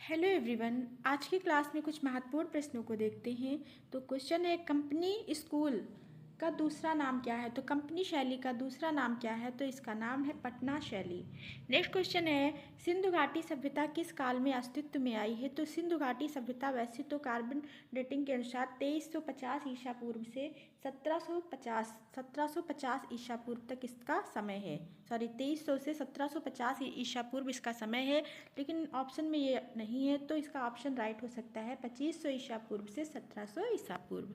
Hello everyone. आज की class में कुछ महत्वपूर्ण प्रश्नों को देखते हैं। तो क्वेश्चन है, कंपनी स्कूल का दूसरा नाम क्या है? तो कंपनी शैली का दूसरा नाम क्या है? तो इसका नाम है पटना शैली। नेक्स्ट क्वेश्चन है, सिंधु घाटी सभ्यता किस काल में अस्तित्व में आई है? तो सिंधु घाटी सभ्यता वैसे तो कार्बन डेटिंग के अनुसार 2350 ईसा पूर्व से 1750 ईसा पूर्व तक इसका समय है। 2300 से 1750 ईसा पूर्व इसका समय है, लेकिन ऑप्शन में ये नहीं है, तो इसका ऑप्शन राइट हो सकता है 2500 ईसा पूर्व से 1700 ईसा पूर्व।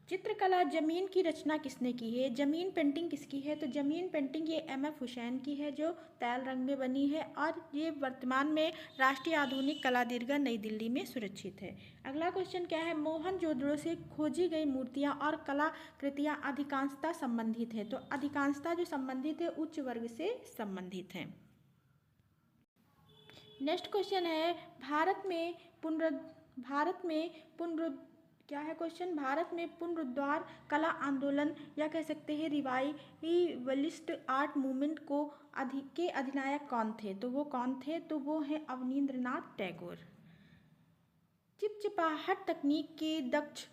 चित्रकला, जमीन की रचना किसने की है? जमीन पेंटिंग किसकी है? तो जमीन पेंटिंग ये M.F. हुसैन की है, जो तैल रंग में बनी है, और ये वर्तमान में राष्ट्रीय आधुनिक कला दीर्घा नई दिल्ली में सुरक्षित है। अगला क्वेश्चन क्या है, मोहनजोदड़ो से खोजी गई मूर्तियां और कलाकृतियां अधिकांशतः संबंधित है? तो अधिकांशतः जो संबंधित है उच्च वर्ग से संबंधित है। नेक्स्ट क्वेश्चन है, भारत में पुनरुद्धार कला आंदोलन या कह सकते हैं रिवाइवलिस्ट आर्ट मूवमेंट के अधिनायक कौन थे? तो वो कौन थे? तो वो हैं अवनींद्रनाथ टैगोर। चिपचिपाहट तकनीक के दक्ष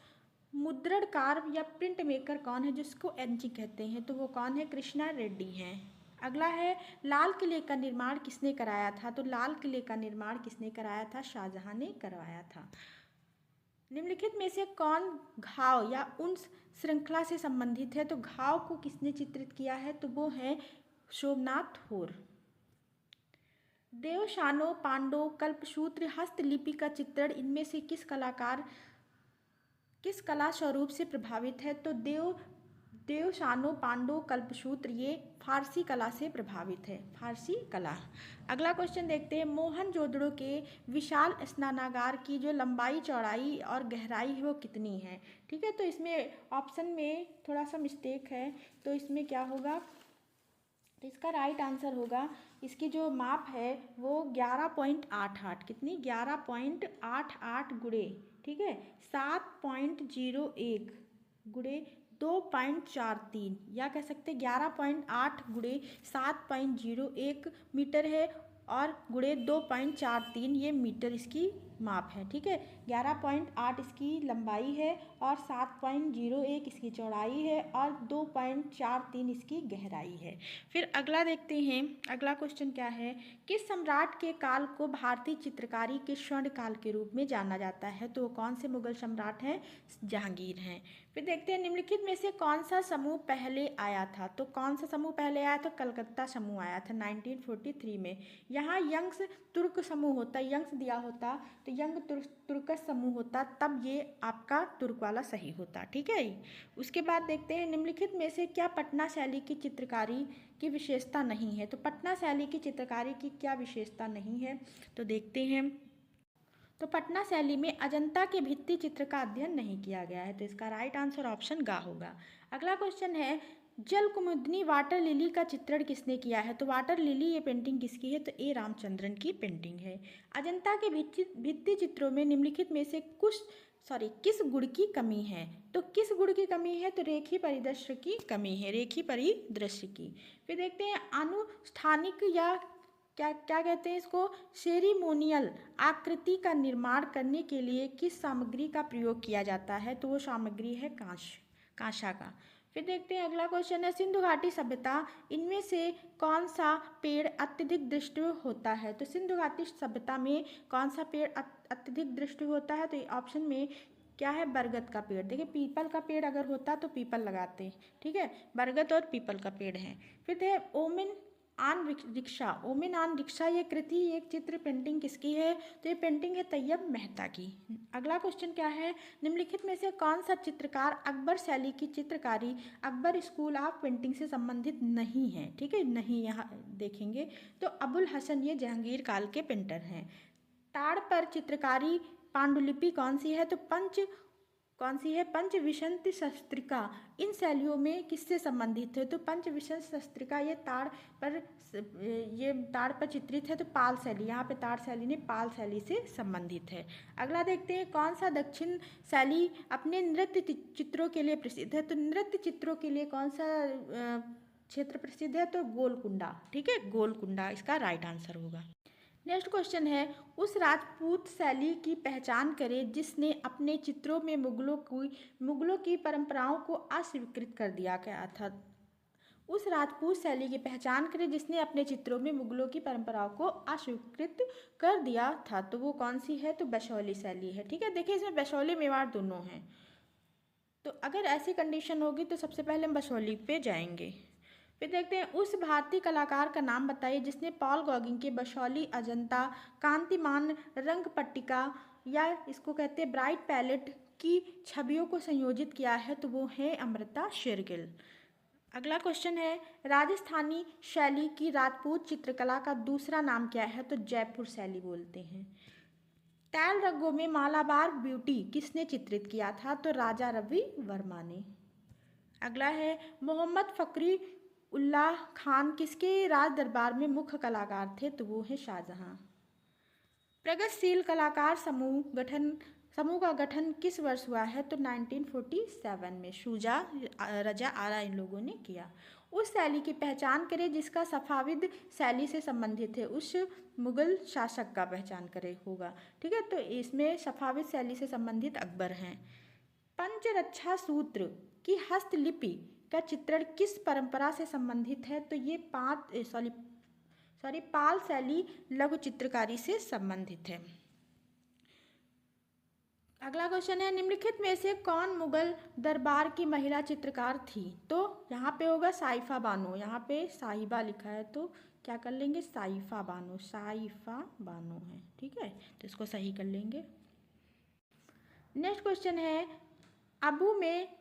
मुद्रणकार या प्रिंट मेकर कौन है, जिसको एनजी कहते हैं? तो वो कौन है? कृष्णा रेड्डी हैं। अगला है, लाल किले का निर्माण किसने कराया था? तो लाल किले का निर्माण किसने कराया था? शाहजहां ने करवाया था। निम्नलिखित में से कौन घाव या उन श्रृंखला से संबंधित है? तो घाव को किसने चित्रित किया है? तो वो है सोमनाथ होर। देवशानो, पांडव, कल्पसूत्र, हस्तलिपि का चित्रण इनमें से किस कला स्वरूप से प्रभावित है? तो देवशानो, पांडव, कल्पसूत्र ये फारसी कला से प्रभावित है, फारसी कला। अगला क्वेश्चन देखते हैं, मोहनजोदड़ो के विशाल स्नानागार की जो लंबाई, चौड़ाई और गहराई है वो कितनी है? ठीक है, तो इसमें ऑप्शन में थोड़ा सा मिस्टेक है, तो इसमें क्या होगा? तो इसका राइट आंसर होगा, इसकी जो माप है वो 11.88, कितनी? 11.88 गुणे, ठीक है, 7.01 गुणे 2.43, या कह सकते 11.8 गुणे 7.01 मीटर है, और गुणे 2.43 ये मीटर इसकी माप है। ठीक है, 11.8 इसकी लंबाई है और 7.01 इसकी चौड़ाई है और 2.43 इसकी गहराई है। फिर अगला देखते हैं, अगला क्वेश्चन क्या है, किस सम्राट के काल को भारतीय चित्रकारी के स्वर्ण काल के रूप में जाना जाता है? तो वो कौन से मुगल सम्राट हैं? जहांगीर हैं। फिर देखते हैं, निम्नलिखित में से कौन सा समूह पहले आया था? तो कौन सा समूह पहले आया था? कलकत्ता समूह आया था 1943 में। यहाँ यंग्स तुर्क समूह होता, यंग्स दिया होता तो यंग तुर्कस समूह होता, तब ये आपका तुर्क वाला सही होता। ठीक है, उसके बाद देखते हैं, निम्नलिखित में से क्या पटना शैली की चित्रकारी की विशेषता नहीं है? तो पटना शैली की चित्रकारी की क्या विशेषता नहीं है? तो देखते हैं, तो पटना शैली में अजंता के भित्ति चित्र का अध्ययन नहीं किया गया है, तो इसका राइट आंसर ऑप्शन गा होगा। अगला क्वेश्चन है, जल कुमुदनी वाटर लिली का चित्रण किसने किया है? तो वाटर लिली ये पेंटिंग किसकी है? तो ए रामचंद्रन की पेंटिंग है। अजंता के भित्ति चित्रों में निम्नलिखित में से किस गुण की कमी है? तो किस गुण की कमी है? तो रेखी परिदृश्य की कमी है, रेखी परिदृश्य की। फिर देखते हैं, अनुष्ठानिक या क्या क्या कहते हैं इसको, सेरिमोनियल आकृति का निर्माण करने के लिए किस सामग्री का प्रयोग किया जाता है? तो वो सामग्री है कांसा का। फिर देखते हैं, अगला क्वेश्चन है, सिंधु घाटी सभ्यता इनमें से कौन सा पेड़ अत्यधिक दृष्टि होता है? तो सिंधु घाटी सभ्यता में कौन सा पेड़ अत्यधिक दृष्टि होता है? तो ये ऑप्शन में क्या है? बरगद का पेड़। देखिए, पीपल का पेड़ अगर होता तो पीपल लगाते हैं, ठीक है, बरगद और पीपल का पेड़ है। फिर है ओमेन आन रिक्शा ये कृति, एक चित्र पेंटिंग किसकी है? तो ये पेंटिंग है तैयब मेहता की। अगला क्वेश्चन क्या है, निम्नलिखित में से कौन सा चित्रकार अकबर शैली की चित्रकारी अकबर स्कूल ऑफ पेंटिंग से संबंधित नहीं है? ठीक है, नहीं, यहाँ देखेंगे तो अबुल हसन ये जहांगीर काल के पेंटर हैं। ताड़ पर चित्रकारी पांडुलिपि कौन सी है? तो पंचविंशति शस्त्रिका इन शैलियों में किससे संबंधित है? तो पंचविंशति शस्त्रिका ये ताड़ पर चित्रित है, तो पाल शैली, यहाँ पे ताड़ शैली ने पाल शैली से संबंधित है। अगला देखते हैं, कौन सा दक्षिण शैली अपने नृत्य चित्रों के लिए प्रसिद्ध है? तो नृत्य चित्रों के लिए कौन सा क्षेत्र प्रसिद्ध है? तो गोलकुंडा। ठीक है, गोलकुंडा इसका राइट आंसर होगा। नेक्स्ट क्वेश्चन है, उस राजपूत शैली की पहचान करें जिसने अपने चित्रों में मुगलों की परंपराओं को अस्वीकृत कर दिया गया था। उस राजपूत शैली की पहचान करें जिसने अपने चित्रों में मुगलों की परंपराओं को अस्वीकृत कर दिया था। तो वो कौन सी है? तो बसौली शैली है। ठीक है, देखिए इसमें बसौली मेवाड़ दोनों हैं। तो अगर ऐसी कंडीशन होगी तो सबसे पहले हम बसौली पे जाएंगे। फिर देखते हैं, उस भारतीय कलाकार का नाम बताइए जिसने पॉल गॉगिंग के बसौली, अजंता, कांतिमान रंग पट्टिका या इसको कहते हैं ब्राइट पैलेट की छवियों को संयोजित किया है। तो वो है अमृता शेरगिल। अगला क्वेश्चन है, राजस्थानी शैली की राजपूत चित्रकला का दूसरा नाम क्या है? तो जयपुर शैली बोलते हैं। तैल रंगों में मालाबार ब्यूटी किसने चित्रित किया था? तो राजा रवि वर्मा ने। अगला है, मोहम्मद फकरी उल्लाह खान किसके राज दरबार में मुख्य कलाकार थे? तो वो है शाहजहां। प्रगतिशील कलाकार समूह का गठन किस वर्ष हुआ है? तो 1947 में शुजा, रजा आरा इन लोगों ने किया। उस शैली की पहचान करें जिसका सफाविद शैली से संबंधित है। उस मुगल शासक का पहचान करें होगा। ठीक है, तो इसमें सफाविद शैली से संबंधित अकबर हैं। पंचरक्षा सूत्र की हस्तलिपि का चित्रण किस परंपरा से संबंधित है? तो ये पाल शैली लघु चित्रकारी से संबंधित है। अगला क्वेश्चन है, निम्नलिखित में से कौन मुगल दरबार की महिला चित्रकार थी? तो यहाँ पे होगा साइफा बानो। यहाँ पे साहिबा लिखा है तो क्या कर लेंगे? साइफा बानो है। ठीक है, तो इसको सही कर लेंगे। नेक्स्ट क्वेश्चन है, अबू में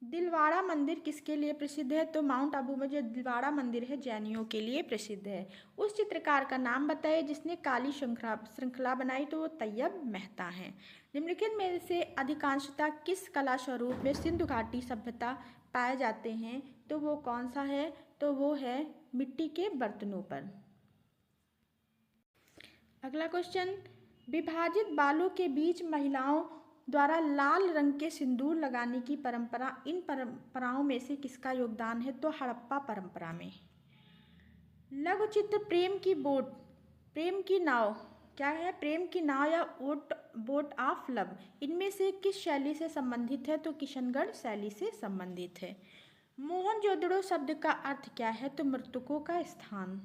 दिलवाड़ा मंदिर किसके लिए प्रसिद्ध है? तो माउंट आबू में जो दिलवाड़ा मंदिर है जैनियों के लिए प्रसिद्ध है। उस चित्रकार का नाम बताइए जिसने काली श्रृंखला बनाई? तो वो तैयब मेहता हैं। निम्नलिखित में से अधिकांशतः किस कला स्वरूप में सिंधु घाटी सभ्यता पाए जाते हैं? तो वो कौन सा है? तो वो है मिट्टी के बर्तनों पर। अगला क्वेश्चन, विभाजित बालों के बीच महिलाओं द्वारा लाल रंग के सिंदूर लगाने की परंपरा, इन परंपराओं में से किसका योगदान है? तो हड़प्पा परंपरा में। लघु चित्र प्रेम की नाव क्या है? प्रेम की नाव या बोट ऑफ लव इनमें से किस शैली से संबंधित है? तो किशनगढ़ शैली से संबंधित है। मोहनजोदड़ो शब्द का अर्थ क्या है? तो मृतकों का स्थान।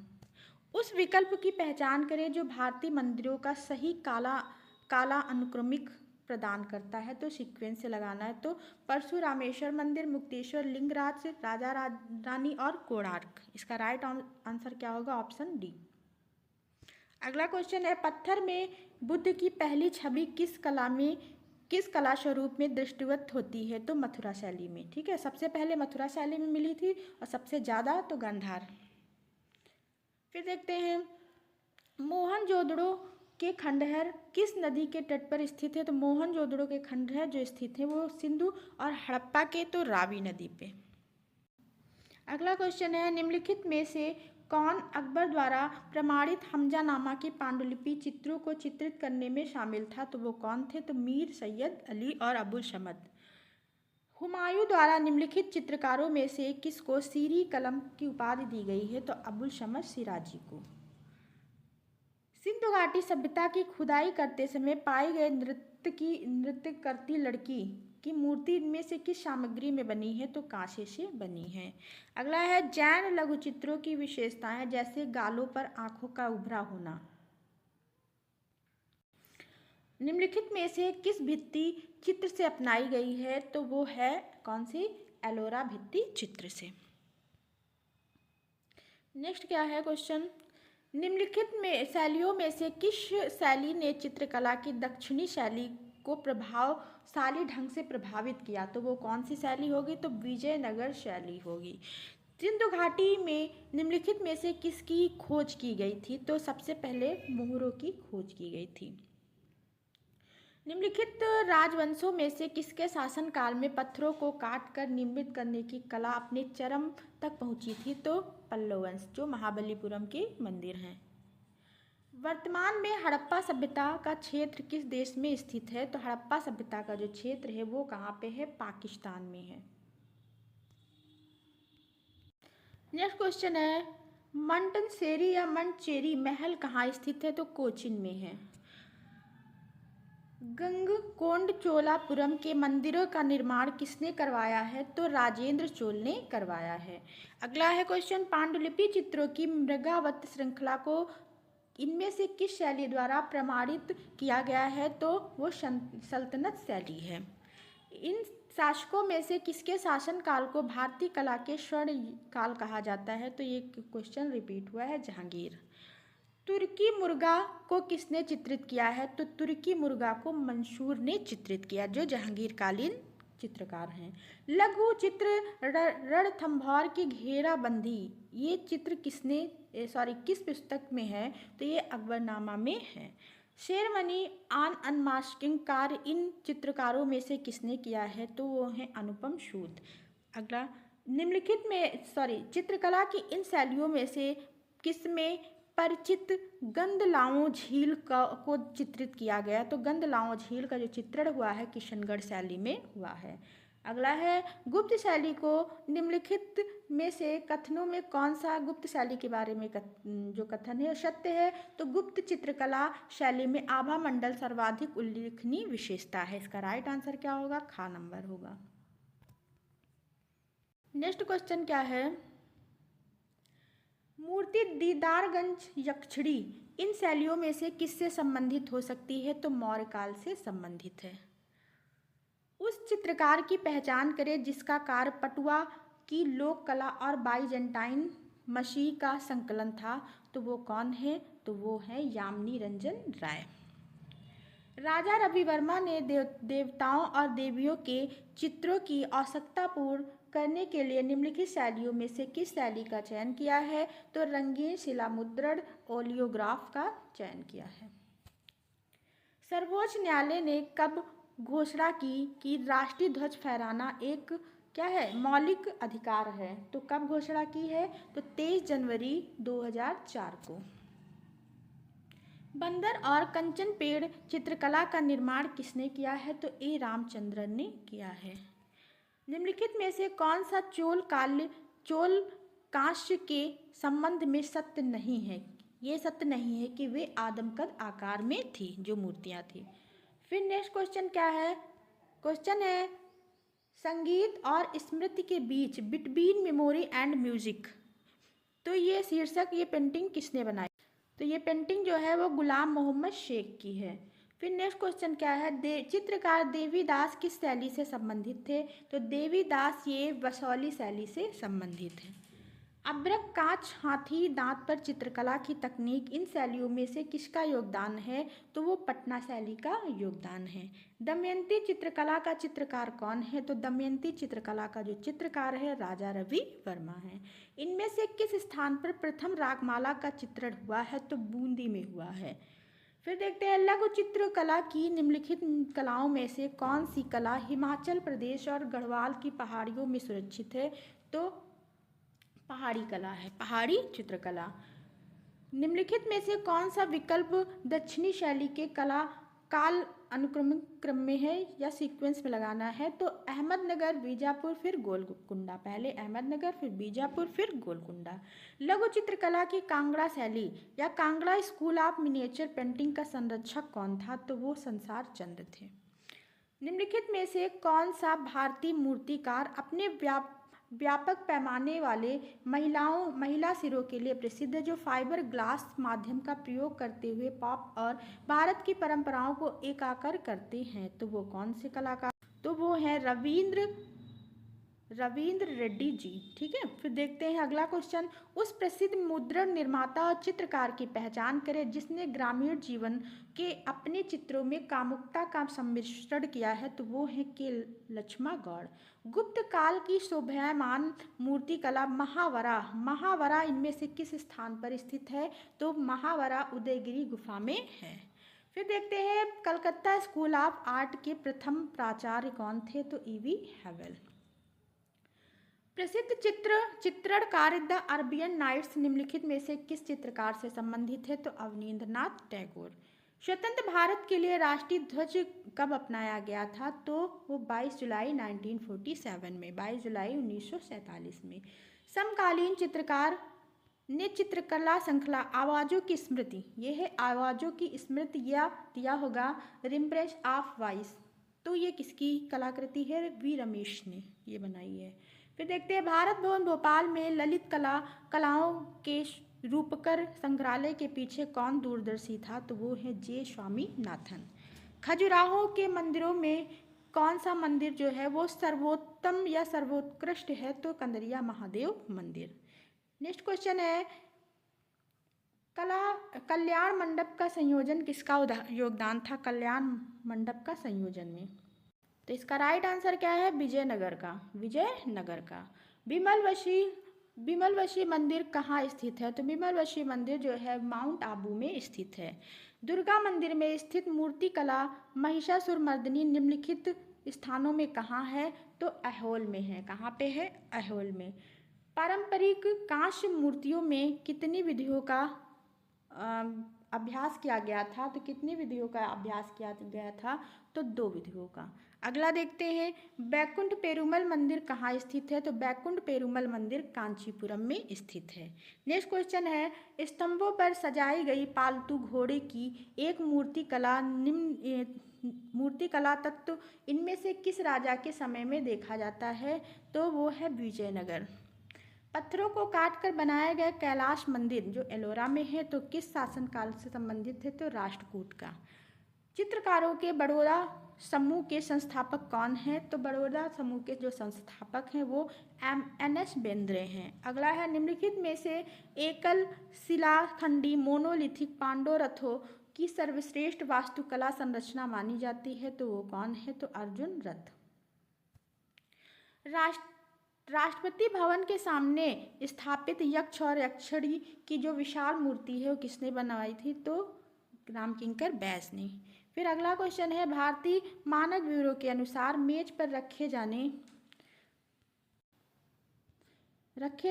उस विकल्प की पहचान करें जो भारतीय मंदिरों का सही काला अनुक्रमिक प्रदान करता है। तो सीक्वेंस से लगाना है। तो परशुरामेश्वर मंदिर, मुक्तेश्वर, लिंगराज, राजा रानी और कोणार्क। इसका राइट आंसर क्या होगा? Option D. अगला क्वेश्चन है, पत्थर में बुद्ध की पहली छवि किस कला स्वरूप में दृष्टिगत होती है? तो मथुरा शैली में। ठीक है, सबसे पहले मथुरा शैली में मिली थी और सबसे ज़्यादा तो गांधार। फिर देखते हैं, मोहनजोदड़ो के खंडहर किस नदी के तट पर स्थित है? तो मोहनजोदड़ो के खंडहर जो स्थित है वो सिंधु और हड़प्पा के तो रावी नदी पे। अगला क्वेश्चन है, निम्नलिखित में से कौन अकबर द्वारा प्रमाणित हमजानामा की पांडुलिपि चित्रों को चित्रित करने में शामिल था? तो वो कौन थे? तो मीर सैयद अली और अबुल समद। हुमायूं द्वारा निम्नलिखित चित्रकारों में से किसको सीरी कलम की उपाधि दी गई है? तो अबुल समद सिराजी को। सिंधु घाटी सभ्यता की खुदाई करते समय पाई गए नृत्य करती लड़की की मूर्ति इनमें से किस सामग्री में बनी है? तो कांसे से बनी है। अगला है, जैन लघु चित्रों की विशेषताएं जैसे गालों पर आंखों का उभरा होना निम्नलिखित में से किस भित्ति चित्र से अपनाई गई है? तो वो है कौन सी? एलोरा भित्ति चित्र से। नेक्स्ट क्या है क्वेश्चन, निम्नलिखित में शैलियों में से किस शैली ने चित्रकला की दक्षिणी शैली को प्रभावशाली ढंग से प्रभावित किया? तो वो कौन सी शैली होगी? तो विजयनगर शैली होगी। सिंधु घाटी में निम्नलिखित में से किसकी खोज की गई थी? तो सबसे पहले मोहरों की खोज की गई थी। निम्नलिखित राजवंशों में से किसके शासनकाल में पत्थरों को काटकर निर्मित करने की कला अपने चरम तक पहुंची थी? तो पल्लव वंश, जो महाबलीपुरम के मंदिर हैं। वर्तमान में हड़प्पा सभ्यता का क्षेत्र किस देश में स्थित है? तो हड़प्पा सभ्यता का जो क्षेत्र है वो कहाँ पे है? पाकिस्तान में है। नेक्स्ट क्वेश्चन है, मंटनसेरी या मंचेरी महल कहाँ स्थित है? तो कोचीन में है। गंगकोंडचोलापुरम के मंदिरों का निर्माण किसने करवाया है? तो राजेंद्र चोल ने करवाया है। अगला है क्वेश्चन, पांडुलिपि चित्रों की मृगावत श्रृंखला को इनमें से किस शैली द्वारा प्रमाणित किया गया है? तो वो सल्तनत शैली है। इन शासकों में से किसके शासनकाल को भारतीय कला के स्वर्ण काल कहा जाता है? तो ये क्वेश्चन रिपीट हुआ है, जहांगीर। तुर्की मुर्गा को किसने चित्रित किया है? तो तुर्की मुर्गा को मंसूर ने चित्रित किया, जो जहांगीरकालीन चित्रकार हैं। लघु चित्र रणथंभौर की घेराबंदी, ये चित्र किस पुस्तक में है? तो ये अकबरनामा में है। शेरमनी ऑन अनमास्किंग कार्य इन चित्रकारों में से किसने किया है? तो वो है अनुपम सूद। अगला, निम्नलिखित में चित्रकला की इन शैलियों में से किसमें परिचित गंदलाओं झील को चित्रित किया गया? तो गंदलाओं झील का जो चित्रण हुआ है किशनगढ़ शैली में हुआ है। अगला है, गुप्त शैली को निम्नलिखित में से कथनों में कौन सा गुप्त शैली के बारे में जो कथन है सत्य है? तो गुप्त चित्रकला शैली में आभा मंडल सर्वाधिक उल्लेखनीय विशेषता है। इसका राइट आंसर क्या होगा? खा नंबर होगा। नेक्स्ट क्वेश्चन क्या है, मूर्ति दीदारगंज यक्षिणी इन शैलियों में से किससे संबंधित हो सकती है? तो मौर्य काल से संबंधित है। उस चित्रकार की पहचान करें जिसका कार्य पटुआ की लोक कला और बाइजेंटाइन मसीह का संकलन था। तो वो कौन है? तो वो है यामिनी रंजन राय। राजा रवि वर्मा ने देवताओं और देवियों के चित्रों की आवश्यकता पूर्ण करने के लिए निम्नलिखित शैलियों में से किस शैली का चयन किया है? तो रंगीन शिलामुद्रण ओलियोग्राफ का चयन किया है। सर्वोच्च न्यायालय ने कब घोषणा की कि राष्ट्रीय ध्वज फहराना एक क्या है? मौलिक अधिकार है। तो कब घोषणा की है? तो 23 जनवरी 2004 को। बंदर और कंचन पेड़ चित्रकला का निर्माण किसने किया है? तो ए रामचंद्रन ने किया है। निम्नलिखित में से कौन सा चोल कांस्य के संबंध में सत्य नहीं है? ये सत्य नहीं है कि वे आदमकद आकार में थी जो मूर्तियां थी। फिर नेक्स्ट क्वेश्चन क्या है? क्वेश्चन है, संगीत और स्मृति के बीच बिटवीन मेमोरी एंड म्यूजिक, तो ये शीर्षक ये पेंटिंग किसने बनाई? तो ये पेंटिंग जो है वो गुलाम मोहम्मद शेख की है। फिर नेक्स्ट क्वेश्चन क्या है, चित्रकार देवीदास किस शैली से संबंधित थे? तो देवीदास ये वसौली शैली से संबंधित है। अभ्रक, कांच, हाथी दांत पर चित्रकला की तकनीक इन शैलियों में से किसका योगदान है? तो वो पटना शैली का योगदान है। दमयंती चित्रकला का चित्रकार कौन है? तो दमयंती चित्रकला का जो चित्रकार है राजा रवि वर्मा है। इनमें से किस स्थान पर प्रथम रागमाला का चित्रण हुआ है? तो बूंदी में हुआ है। फिर देखते हैं, लघु चित्रकला की निम्नलिखित कलाओं में से कौन सी कला हिमाचल प्रदेश और गढ़वाल की पहाड़ियों में सुरक्षित है? तो पहाड़ी कला है, पहाड़ी चित्रकला। निम्नलिखित में से कौन सा विकल्प दक्षिणी शैली के कला काल क्रम में है या सीक्वेंस में लगाना है? तो अहमदनगर, बीजापुर, फिर गोलकुंडा। पहले अहमदनगर, फिर बीजापुर, फिर गोलकुंडा। लघु चित्रकला की कांगड़ा शैली या Kangra school of miniature painting का संरक्षक कौन था? तो वो संसार चंद्र थे। निम्नलिखित में से कौन सा भारतीय मूर्तिकार अपने व्यापक पैमाने वाले महिला सिरों के लिए प्रसिद्ध है, जो फाइबर ग्लास माध्यम का प्रयोग करते हुए पॉप और भारत की परंपराओं को एकाकार करते हैं? तो वो कौन से कलाकार? तो वो है रविंद्र रेड्डी जी। ठीक है। फिर देखते हैं अगला क्वेश्चन, उस प्रसिद्ध मुद्रण निर्माता और चित्रकार की पहचान करें जिसने ग्रामीण जीवन के अपने चित्रों में कामुकता का सम्मिश्रण किया है। तो वो है के लक्ष्मा गौड़। गुप्त काल की शोभायमान मूर्तिकला महावरा इनमें से किस स्थान पर स्थित है? तो महावरा उदयगिरी गुफा में है। फिर देखते हैं कलकत्ता स्कूल ऑफ आर्ट के प्रथम प्राचार्य कौन थे? तो ईवी हैवेल। प्रसिद्ध चित्रणकार द अरबियन नाइट्स निम्नलिखित में से किस चित्रकार से संबंधित है? तो अवनींद्रनाथ टैगोर। स्वतंत्र भारत के लिए राष्ट्रीय ध्वज कब अपनाया गया था? तो वो 22 जुलाई 1947 में, 22 जुलाई 1947 में। समकालीन चित्रकार चित्रकला श्रृंखला आवाज़ों की स्मृति, ये है आवाज़ों की स्मृति, या दिया होगा रिम्प्रेस ऑफ वॉइस। तो ये किसकी कलाकृति है? वी रमेश ने ये बनाई है। फिर देखते हैं भारत भवन भोपाल में ललित कलाओं के रूपकर संग्रहालय के पीछे कौन दूरदर्शी था? तो वो है जे स्वामीनाथन। खजुराहो के मंदिरों में कौन सा मंदिर जो है वो सर्वोत्तम या सर्वोत्कृष्ट है? तो कंदरिया महादेव मंदिर। नेक्स्ट क्वेश्चन है कल्याण मंडप का संयोजन किसका योगदान था? कल्याण मंडप का संयोजन में। तो इसका राइट आंसर क्या है? विजयनगर का। विमलवशी मंदिर कहाँ स्थित है? तो विमलवशी मंदिर जो है माउंट आबू में स्थित है। दुर्गा मंदिर में स्थित मूर्ति कला महिषासुरमर्दिनी निम्नलिखित स्थानों में कहाँ है? तो ऐहोल में है। कहाँ पे है? ऐहोल में। पारंपरिक कांस्य मूर्तियों में कितनी विधियों का अभ्यास किया गया था? तो कितनी विधियों का अभ्यास किया गया था? तो 2 विधियों का। अगला देखते हैं बैकुंठ पेरुमल मंदिर कहाँ स्थित है? तो बैकुंठ पेरुमल मंदिर कांचीपुरम में स्थित है। नेक्स्ट क्वेश्चन है स्तंभों पर सजाई गई पालतू घोड़े की एक मूर्तिकला तत्व इनमें से किस राजा के समय में देखा जाता है? तो वो है विजयनगर। पत्थरों को काटकर बनाया गया कैलाश मंदिर जो एलोरा में है तो किस शासनकाल से संबंधित है? तो राष्ट्रकूट का। चित्रकारों के बड़ौदा समूह के संस्थापक कौन हैं? तो बड़ौदा समूह के जो संस्थापक हैं वो NS बेंद्रे हैं। अगला है निम्नलिखित में से एकल शिलाखंडी मोनोलिथिक पांडव की सर्वश्रेष्ठ वास्तुकला संरचना मानी जाती है तो वो कौन है? तो अर्जुन रथ। राष्ट्रपति भवन के सामने स्थापित यक्ष और यक्षिणी की जो विशाल मूर्ति है वो किसने बनवाई थी? तो रामकिंकर बैस ने। फिर अगला क्वेश्चन है भारतीय मानक ब्यूरो के अनुसार मेज पर रखे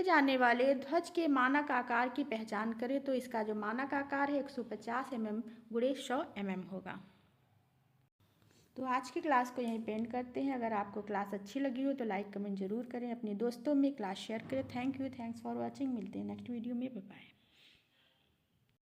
जाने वाले ध्वज के मानक आकार की पहचान करें। तो इसका जो मानक आकार है 150 mm × 100 mm होगा। तो आज की क्लास को यहीं पे एंड करते हैं। अगर आपको क्लास अच्छी लगी हो तो लाइक कमेंट जरूर करें, अपने दोस्तों में क्लास शेयर करें। Thanks for watching. मिलते हैं नेक्स्ट वीडियो में। Bye bye.